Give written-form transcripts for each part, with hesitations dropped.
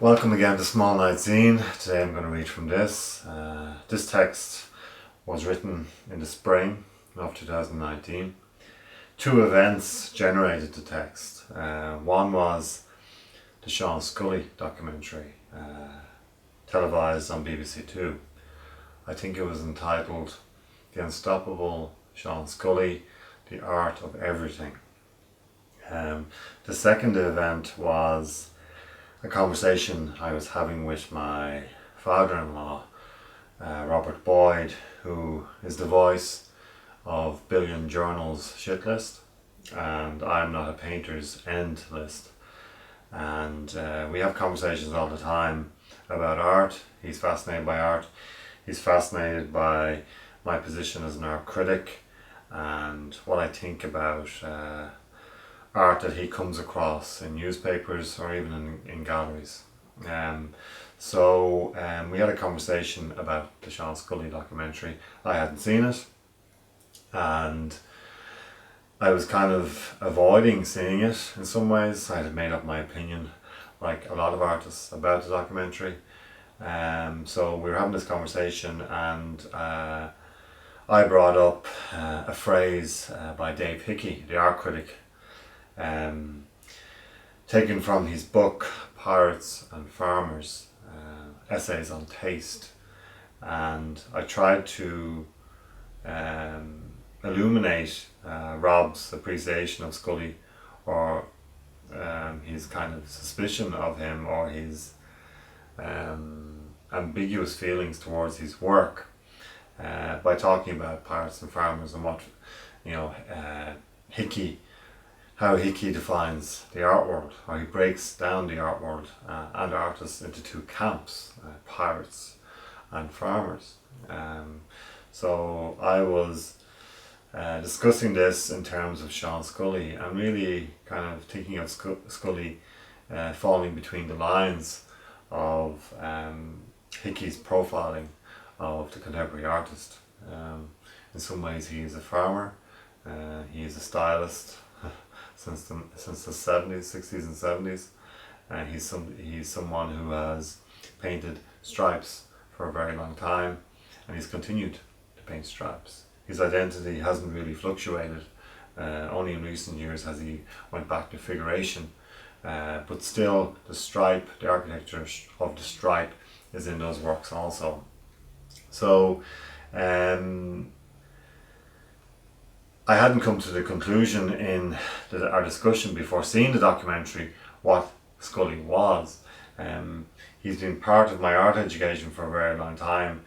Welcome again to Small Night Zine. Today I'm going to read from this. This text was written in the spring of 2019. Two events generated the text. One was the Scully documentary, televised on BBC Two. I think it was entitled The Unstoppable Scully, The Art of Everything. The second event was a conversation I was having with my father-in-law, Robert Boyd, who is the voice of Billion Journal's shit list, and I'm Not a Painter's end list. And we have conversations all the time about art. He's fascinated by art. He's fascinated by my position as an art critic and what I think about art that he comes across in newspapers or even in galleries. So we had a conversation about the Scully documentary. I hadn't seen it, and I was kind of avoiding seeing it in some ways. I had made up my opinion, like a lot of artists, about the documentary. So we were having this conversation, and I brought up a phrase by Dave Hickey, the art critic, taken from his book Pirates and Farmers, Essays on Taste. And I tried to illuminate Rob's appreciation of Scully, or his kind of suspicion of him, or his ambiguous feelings towards his work, by talking about Pirates and Farmers and what, how Hickey defines the art world, how he breaks down the art world and artists into two camps, pirates and farmers. So I was discussing this in terms of Scully, and really kind of thinking of Scully falling between the lines of Hickey's profiling of the contemporary artist. In some ways he is a farmer, he is a stylist since the 70s, 60s and 70s, and he's someone who has painted stripes for a very long time, and he's continued to paint stripes. His identity hasn't really fluctuated. Only in recent years has he went back to figuration, but still the stripe, the architecture of the stripe, is in those works also. So I hadn't come to the conclusion in our discussion before seeing the documentary what Scully was. He's been part of my art education for a very long time.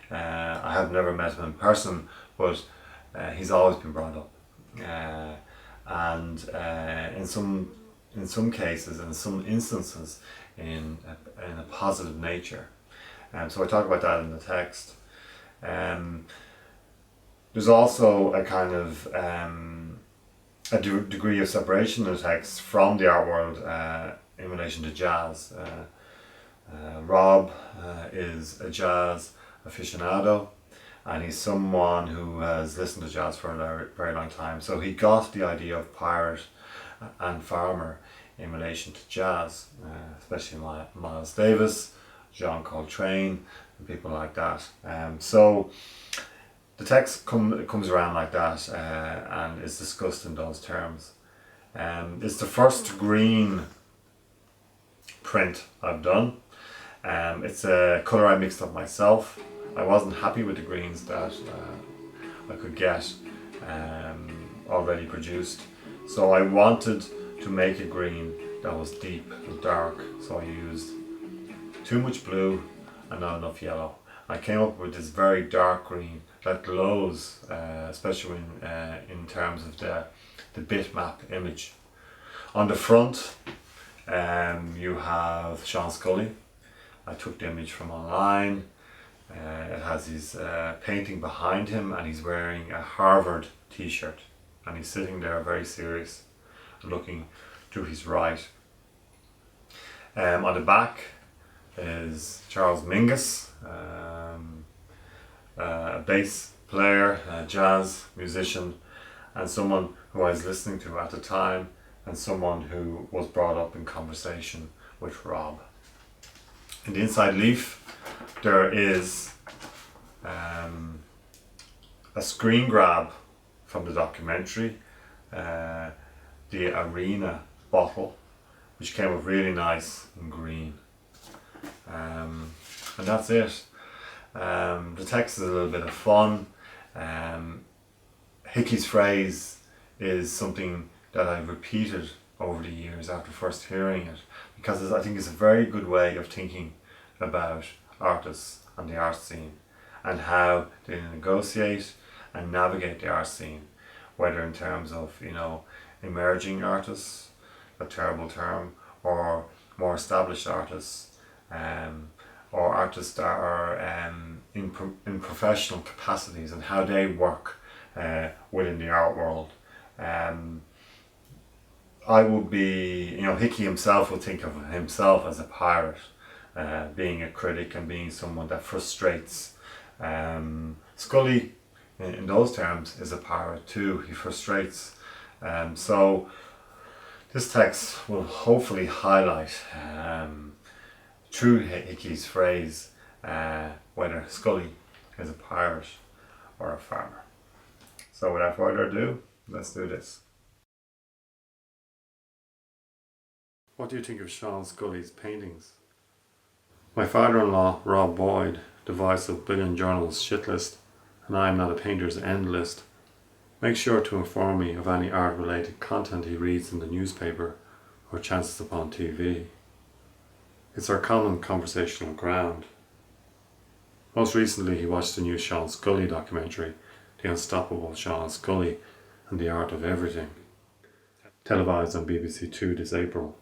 I have never met him in person, but he's always been brought up, and in some cases, in some instances, in a positive nature. So I talk about that in the text. There's also a kind of a degree of separation in the text from the art world in relation to jazz. Rob is a jazz aficionado, and he's someone who has listened to jazz for a very long time. So he got the idea of pirate and farmer in relation to jazz, especially Miles Davis, John Coltrane, and people like that. So the text comes around like that, and is discussed in those terms. It's the first green print I've done. It's a colour I mixed up myself. I wasn't happy with the greens that I could get already produced, so I wanted to make a green that was deep and dark, so I used too much blue and not enough yellow. I came up with this very dark green that glows, especially in terms of the bitmap image. On the front, you have Scully. I took the image from online. It has his painting behind him, and he's wearing a Harvard t-shirt, and he's sitting there very serious, looking to his right. On the back is Charles Mingus, a bass player, a jazz musician, and someone who I was listening to at the time, and someone who was brought up in conversation with Rob. In the inside leaf, there is a screen grab from the documentary, the Arena bottle, which came up really nice and green. And that's it. The text is a little bit of fun. Hickey's phrase is something that I've repeated over the years after first hearing it, because I think it's a very good way of thinking about artists and the art scene and how they negotiate and navigate the art scene, whether in terms of, emerging artists, a terrible term, or more established artists, or artists that are in professional capacities and how they work within the art world. I would be, Hickey himself would think of himself as a pirate, being a critic and being someone that frustrates. Scully, in those terms, is a pirate too. He frustrates. So this text will hopefully highlight, through Hickey's phrase, whether Scully is a pirate or a farmer. So without further ado, let's do this. What do you think of Sean Scully's paintings? My father-in-law, Rob Boyd, the voice of Billion Journal's shit list, and I am not a painter's end list, makes sure to inform me of any art-related content he reads in the newspaper or chances upon TV. It's our common conversational ground. Most recently he watched the new Sean Scully documentary, The Unstoppable Sean Scully and the Art of Everything, televised on BBC Two this April.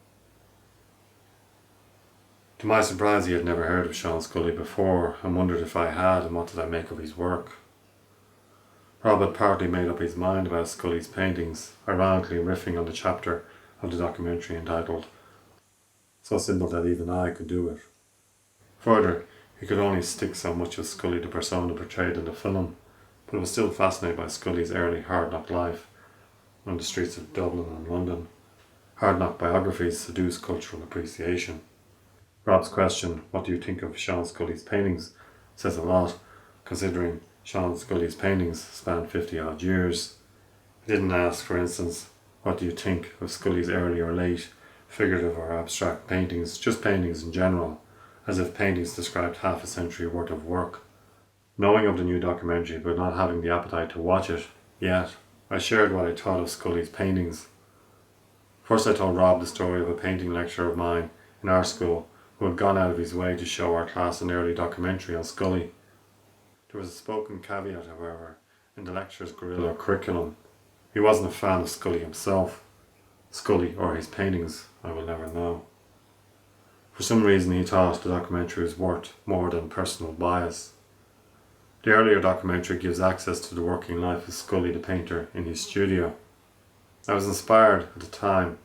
To my surprise, he had never heard of Sean Scully before and wondered if I had and what did I make of his work. Rob had partly made up his mind about Scully's paintings, ironically riffing on the chapter of the documentary entitled "So Simple That Even I Could Do It." Further, he could only stick so much of Scully, the persona portrayed in the film, but was still fascinated by Scully's early hard knock life on the streets of Dublin and London. Hard knock biographies seduce cultural appreciation. Rob's question, "What do you think of Sean Scully's paintings?" says a lot, considering Sean Scully's paintings span 50 odd years. I didn't ask, for instance, "What do you think of Scully's early or late, figurative or abstract paintings," just paintings in general, as if paintings described half a century worth of work. Knowing of the new documentary but not having the appetite to watch it yet, I shared what I thought of Scully's paintings. First I told Rob the story of a painting lecturer of mine in our school who had gone out of his way to show our class an early documentary on Scully. There was a spoken caveat, however, in the lecturer's guerrilla curriculum. He wasn't a fan of Scully himself. Scully or his paintings, I will never know. For some reason he thought the documentary was worth more than personal bias. The earlier documentary gives access to the working life of Scully the painter in his studio. I was inspired at the time.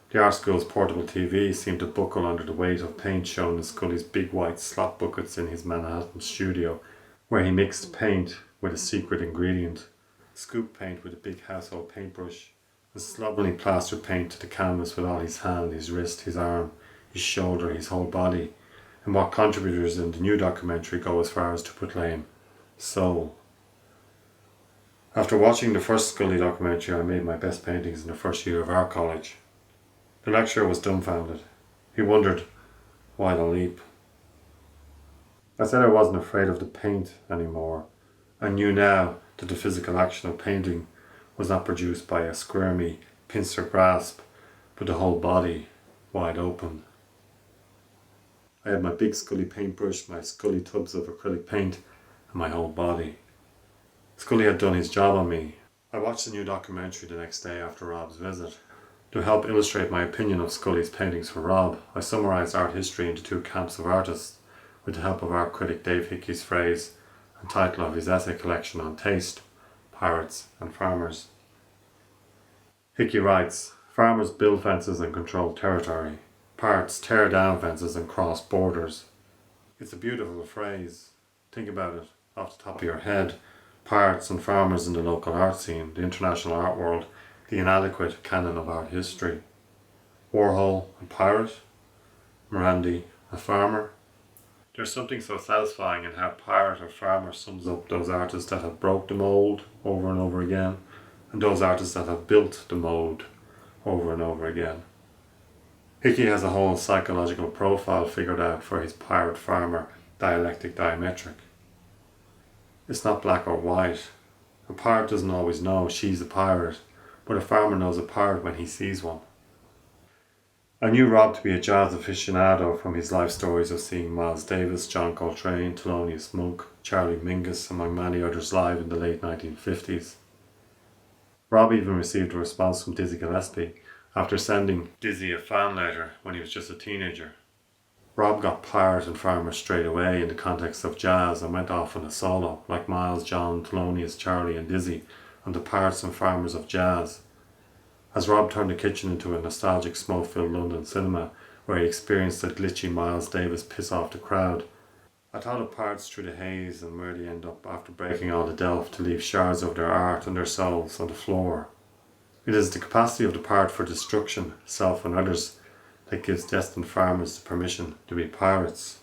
The art school's portable TV seemed to buckle under the weight of paint shown in Scully's big white slop buckets in his Manhattan studio, where he mixed paint with a secret ingredient, scoop paint with a big household paintbrush, and slovenly plastered paint to the canvas with all his hand, his wrist, his arm, his shoulder, his whole body, and what contributors in the new documentary go as far as to proclaim soul. After watching the first Scully documentary, I made my best paintings in the first year of art college. The lecturer was dumbfounded. He wondered why the leap. I said I wasn't afraid of the paint anymore. I knew now that the physical action of painting was not produced by a squirmy pincer grasp, but the whole body wide open. I had my big Scully paintbrush, my Scully tubs of acrylic paint, and my whole body. Scully had done his job on me. I watched the new documentary the next day after Rob's visit. To help illustrate my opinion of Scully's paintings for Rob, I summarised art history into two camps of artists, with the help of art critic Dave Hickey's phrase and title of his essay collection on taste, pirates and farmers. Hickey writes, "Farmers build fences and control territory. Pirates tear down fences and cross borders." It's a beautiful phrase. Think about it off the top of your head. Pirates and farmers in the local art scene, the international art world, the inadequate canon of art history. Warhol, a pirate. Morandi, a farmer. There's something so satisfying in how Pirate or Farmer sums up those artists that have broke the mould over and over again, and those artists that have built the mould over and over again. Hickey has a whole psychological profile figured out for his Pirate Farmer dialectic diametric. It's not black or white. A pirate doesn't always know she's a pirate, but a farmer knows a pirate when he sees one. I knew Rob to be a jazz aficionado from his life stories of seeing Miles Davis, John Coltrane, Thelonious Monk, Charlie Mingus, among many others live in the late 1950s. Rob even received a response from Dizzy Gillespie after sending Dizzy a fan letter when he was just a teenager. Rob got Pirate and Farmer straight away in the context of jazz and went off on a solo, like Miles, John, Thelonious, Charlie and Dizzy, on the Pirates and Farmers of jazz. As Rob turned the kitchen into a nostalgic smoke-filled London cinema where he experienced the glitchy Miles Davis piss off the crowd, I thought of Pirates through the haze and where they end up after breaking all the delf to leave shards of their art and their souls on the floor. It is the capacity of the pirate for destruction, self and others, that gives destined farmers the permission to be pirates.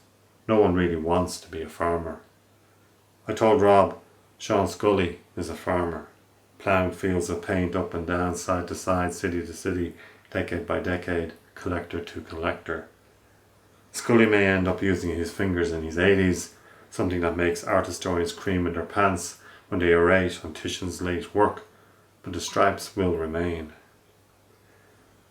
No one really wants to be a farmer. I told Rob Sean Scully is a farmer, ploughing fields of paint up and down, side to side, city to city, decade by decade, collector to collector. Scully may end up using his fingers in his 80s, something that makes art historians cream in their pants when they orate on Titian's late work, but the stripes will remain.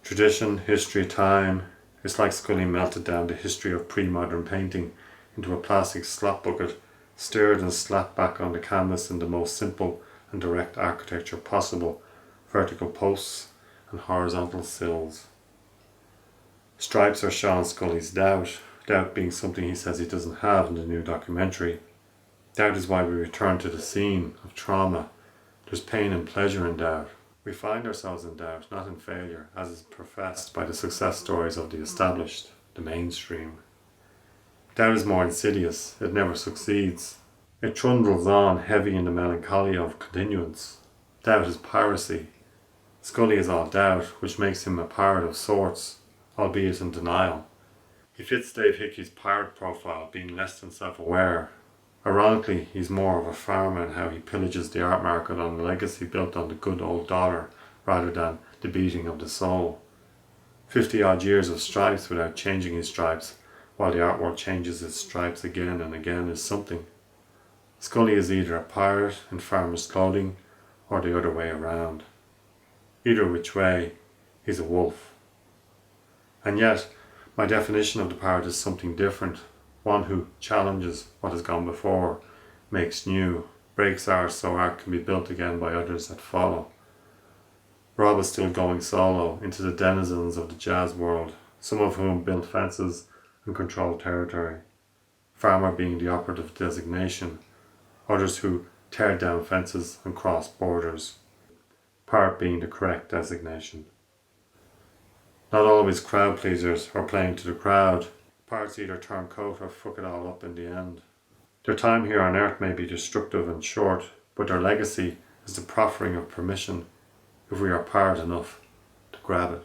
Tradition, history, time, it's like Scully melted down the history of pre-modern painting into a plastic slop bucket, stirred and slapped back on the canvas in the most simple and direct architecture possible, vertical posts and horizontal sills. Stripes are Sean Scully's doubt being something he says he doesn't have in the new documentary. Doubt is why we return to the scene of trauma. There's pain and pleasure in doubt. We find ourselves in doubt, not in failure, as is professed by the success stories of the established, the mainstream. Doubt is more insidious. It never succeeds. It trundles on, heavy in the melancholy of continuance. Doubt is piracy. Scully is all doubt, which makes him a pirate of sorts, albeit in denial. He fits Dave Hickey's pirate profile, being less than self-aware. Ironically, he's more of a farmer in how he pillages the art market on a legacy built on the good old dollar rather than the beating of the soul. 50-odd years of stripes without changing his stripes, while the art world changes its stripes again and again, is something. Scully is either a pirate in farmer's clothing or the other way around. Either which way, he's a wolf. And yet, my definition of the pirate is something different. One who challenges what has gone before, makes new, breaks art so art can be built again by others that follow. Rob is still going solo into the denizens of the jazz world, some of whom build fences and control territory. Farmer being the operative designation, others who tear down fences and cross borders. Pirate being the correct designation. Not always crowd pleasers or playing to the crowd. Pirates either turn coat or fuck it all up in the end. Their time here on earth may be destructive and short, but their legacy is the proffering of permission, if we are pirate enough, to grab it.